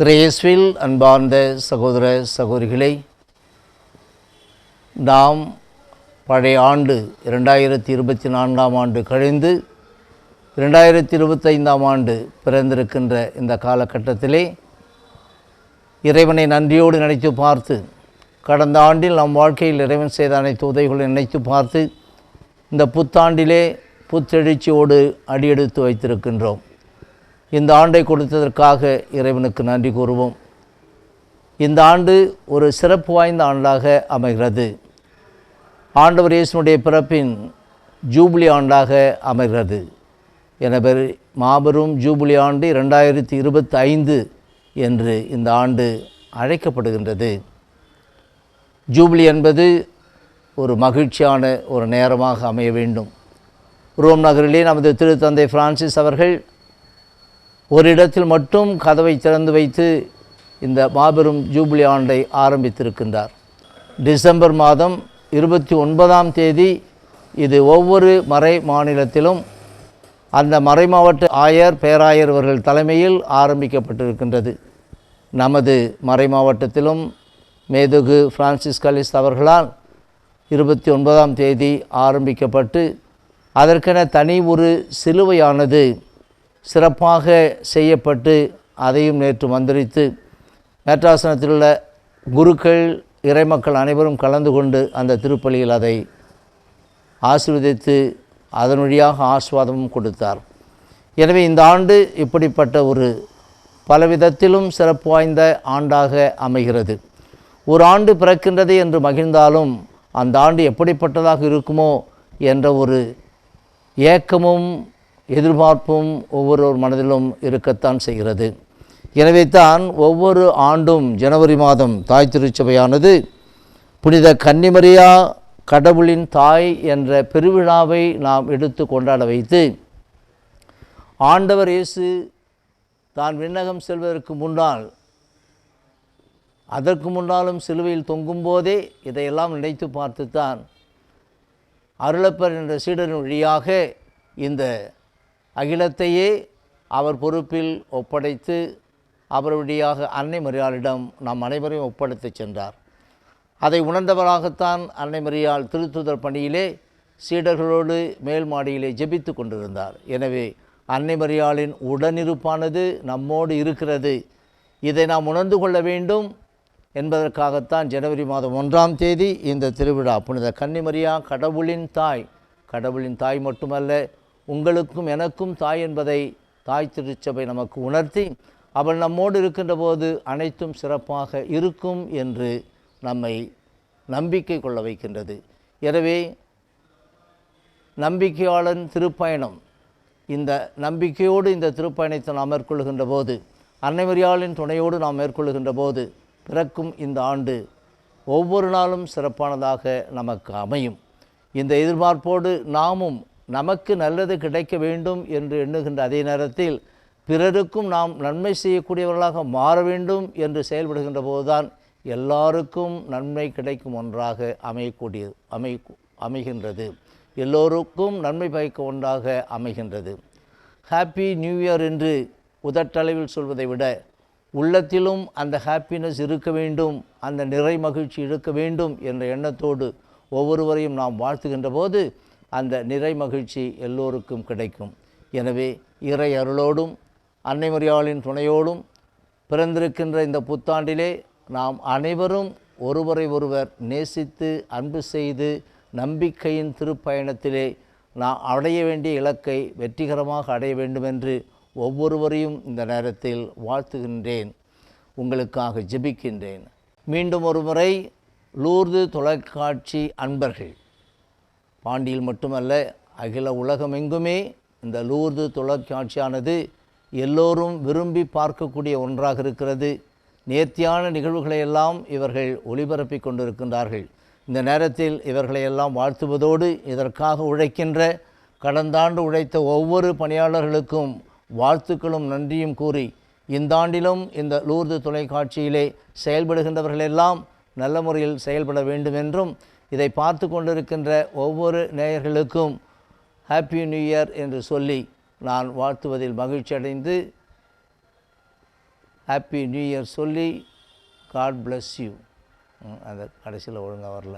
இயேசுவில் அன்பார்ந்த சகோதர சகோதரிகளை, நாம் பழைய ஆண்டு 2024 ஆண்டு கழிந்து 2025 ஆண்டு பிறந்திருக்கின்ற இந்த காலகட்டத்திலே இறைவனை நன்றியோடு நினைத்து பார்த்து, கடந்த ஆண்டில் நம் வாழ்க்கையில் இறைவன் செய்த அனைத்து உதவிகளை நினைத்து பார்த்து, இந்த புத்தாண்டிலே புத்தெழுச்சியோடு அடியெடுத்து வைத்திருக்கின்றோம். இந்த ஆண்டை கொடுத்ததற்காக இறைவனுக்கு நன்றி கூறுவோம். இந்த ஆண்டு ஒரு சிறப்பு வாய்ந்த ஆண்டாக அமைகிறது. ஆண்டவர் இயேசுனுடைய பிறப்பின் ஜூபிலி ஆண்டாக அமைகிறது. எனவே மாபெரும் ஜூபிலி ஆண்டு 2025 என்று இந்த ஆண்டு அழைக்கப்படுகின்றது. ஜூபிலி என்பது ஒரு மகிழ்ச்சியான ஒரு நேரமாக அமைய வேண்டும். ரோம் நகரிலே நமது திருத்தந்தை பிரான்சிஸ் அவர்கள் ஒரு இடத்தில் மட்டும் கதவை திறந்து வைத்து இந்த மாபெரும் ஜூபிலி ஆண்டை ஆரம்பித்திருக்கின்றார். டிசம்பர் மாதம் 29ஆம் தேதி இது ஒவ்வொரு மறை மாநிலத்திலும் அந்த மறை மாவட்ட ஆயர் பேராயர் அவர்கள் தலைமையில் ஆரம்பிக்கப்பட்டிருக்கின்றது. நமது மறை மாவட்டத்திலும் மேதகு பிரான்சிஸ் கலிஸ் அவர்களால் 29ஆம் தேதி ஆரம்பிக்கப்பட்டு, அதற்கென தனி ஒரு சிலுவையானது சிறப்பாக செய்யப்பட்டு, அதையும் நேற்று மந்திரித்து மேற்றாசனத்தில் உள்ள குருக்கள் இறைமக்கள் அனைவரும் கலந்து கொண்டு அந்த திருப்பலியில் அதை ஆசீர்வதித்து அதன் வழியாக ஆஸ்வாதமும் கொடுத்தார். எனவே இந்த ஆண்டு இப்படிப்பட்ட ஒரு பலவிதத்திலும் சிறப்பு வாய்ந்த ஆண்டாக அமைகிறது. ஒரு ஆண்டு பிறக்கின்றது என்று மகிழ்ந்தாலும் அந்த ஆண்டு எப்படிப்பட்டதாக இருக்குமோ என்ற ஒரு ஏக்கமும் எதிர்பார்ப்பும் ஒவ்வொரு மனதிலும் இருக்கத்தான் செய்கிறது. எனவே தான் ஒவ்வொரு ஆண்டும் ஜனவரி மாதம் தாய் திருச்சபையானது புனித கன்னிமரியா கடவுளின் தாய் என்ற பெருவிழாவை நாம் எடுத்து கொண்டாட வைத்து, ஆண்டவர் இயேசு தான் விண்ணகம் செல்வதற்கு முன்னால், அதற்கு முன்னாலும் சிலுவையில் தொங்கும் போதே இதையெல்லாம் நினைத்து பார்த்துத்தான் அருளப்பர் என்ற சீடரின் வழியாக இந்த அகிலத்தையே அவர் பொறுப்பில் ஒப்படைத்து அவர் வழியாக அன்னை மரியாளிடம் நாம் அனைவரையும் ஒப்படைத்து சென்றார். அதை உணர்ந்தவராகத்தான் அன்னை மரியாள் திருத்துதர் பணியிலே சீடர்களோடு மேல் மாடியிலே ஜெபித்து கொண்டிருந்தார். எனவே அன்னை மரியாளின் உடனிருப்பானது நம்மோடு இருக்கிறது. இதை நாம் உணர்ந்து கொள்ள வேண்டும் என்பதற்காகத்தான் ஜனவரி மாதம் 1ஆம் தேதி இந்த திருவிழா. புனித கன்னிமரியா கடவுளின் தாய், கடவுளின் தாய் மட்டுமல்ல, உங்களுக்கும் எனக்கும் தாய் என்பதை தாய் திருச்சபை நமக்கு உணர்த்தி, அவள் நம்மோடு இருக்கின்ற போது அனைத்தும் சிறப்பாக இருக்கும் என்று நம்மை நம்பிக்கை கொள்ள வைக்கின்றது. எனவே நம்பிக்கையாளன் திருப்பயணம், இந்த நம்பிக்கையோடு இந்த திருப்பயணத்தை நாம் மேற்கொள்கின்ற போது, அன்னை மரியாளின் துணையோடு நாம் மேற்கொள்கின்ற போது பிறக்கும் இந்த ஆண்டு ஒவ்வொரு நாளும் சிறப்பானதாக நமக்கு அமையும். இந்த எதிர்பார்ப்போடு நாமும் நமக்கு நல்லது கிடைக்க வேண்டும் என்று எண்ணுகின்ற அதே நேரத்தில் பிறருக்கும் நாம் நன்மை செய்யக்கூடியவர்களாக மாற வேண்டும் என்று செயல்படுகின்ற போதுதான் எல்லாருக்கும் நன்மை கிடைக்கும் ஒன்றாக அமைகின்றது. எல்லோருக்கும் நன்மை பயக்க ஒன்றாக அமைகின்றது. ஹாப்பி நியூ இயர் என்று உதட்டளவில் சொல்வதை விட உள்ளத்திலும் அந்த ஹாப்பினஸ் இருக்க வேண்டும், அந்த நிறை மகிழ்ச்சி இருக்க வேண்டும் என்ற எண்ணத்தோடு ஒவ்வொருவரையும் நாம் வாழ்த்துகின்ற போது அந்த நிறை மகிழ்ச்சி எல்லோருக்கும் கிடைக்கும். எனவே இறை அருளோடும் அன்னை மரியாளின் துணையோடும் பிறந்திருக்கின்ற இந்த புத்தாண்டிலே நாம் அனைவரும் ஒருவரை ஒருவர் நேசித்து அன்பு செய்து நம்பிக்கையின் திருப்பயணத்திலே நாம் அடைய வேண்டிய இலக்கை வெற்றிகரமாக அடைய வேண்டும் என்று ஒவ்வொருவரையும் இந்த நேரத்தில் வாழ்த்துகின்றேன், உங்களுக்காக ஜெபிக்கின்றேன். மீண்டும் ஒரு முறை லூர்து தொலைக்காட்சி அன்பர்கள், பாண்டியில் மட்டுமல்ல அகில உலகமெங்குமே இந்த லூர்து தொலைக்காட்சியானது எல்லோரும் விரும்பி பார்க்கக்கூடிய ஒன்றாக இருக்கிறது. நேர்த்தியான நிகழ்வுகளை எல்லாம் இவர்கள் ஒளிபரப்பி கொண்டிருக்கின்றார்கள். இந்த நேரத்தில் இவர்களையெல்லாம் வாழ்த்துவதோடு இதற்காக உழைக்கின்ற, கடந்த ஆண்டு உழைத்த ஒவ்வொரு பணியாளர்களுக்கும் வாழ்த்துக்களும் நன்றியும் கூறி, இந்த ஆண்டிலும் இந்த லூர்து தொலைக்காட்சியிலே செயல்படுகின்றவர்களெல்லாம் நல்ல முறையில் செயல்பட வேண்டும் என்றும், இதை பார்த்து கொண்டிருக்கின்ற ஒவ்வொரு நேயர்களுக்கும் ஹாப்பி நியூ இயர் என்று சொல்லி நான் வாழ்த்துவதில் மகிழ்ச்சி அடைந்து ஹாப்பி நியூ இயர் சொல்லி காட் bless யூ. அந்த கடைசியில் ஒழுங்காக வரல.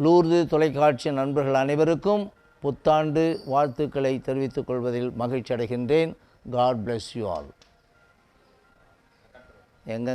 லூர்து தொலைக்காட்சி நண்பர்கள் அனைவருக்கும் புத்தாண்டு வாழ்த்துக்களை தெரிவித்துக் கொள்வதில் மகிழ்ச்சி அடைகின்றேன். God bless you all. எங்கெங்க